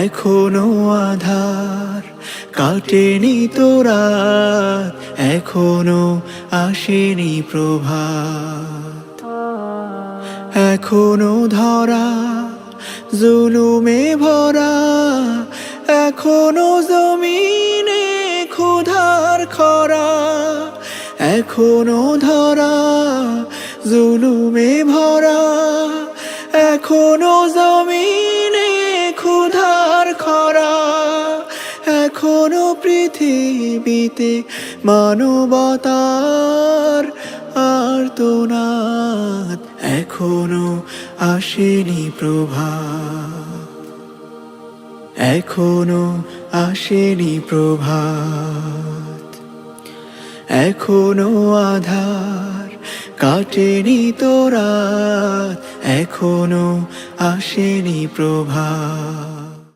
এখনো আধার কাটেনি তো রাত, এখনো আসেনি প্রভাত। এখনো ধরা জুলুমে ভরা, এখনো জমিনে ক্ষুধার খরা। এখনো ধরা জুলুমে ভরা, এখনো জমিনে ক্ষুধার খরা। এখনো পৃথিবীতে মানবতার আর্তনাদ, এখনো আসেনি প্রভাত, এখনো আসেনি প্রভাত। এখনো আধার কাটেনি তো রাত, এখনো আসেনি প্রভাত।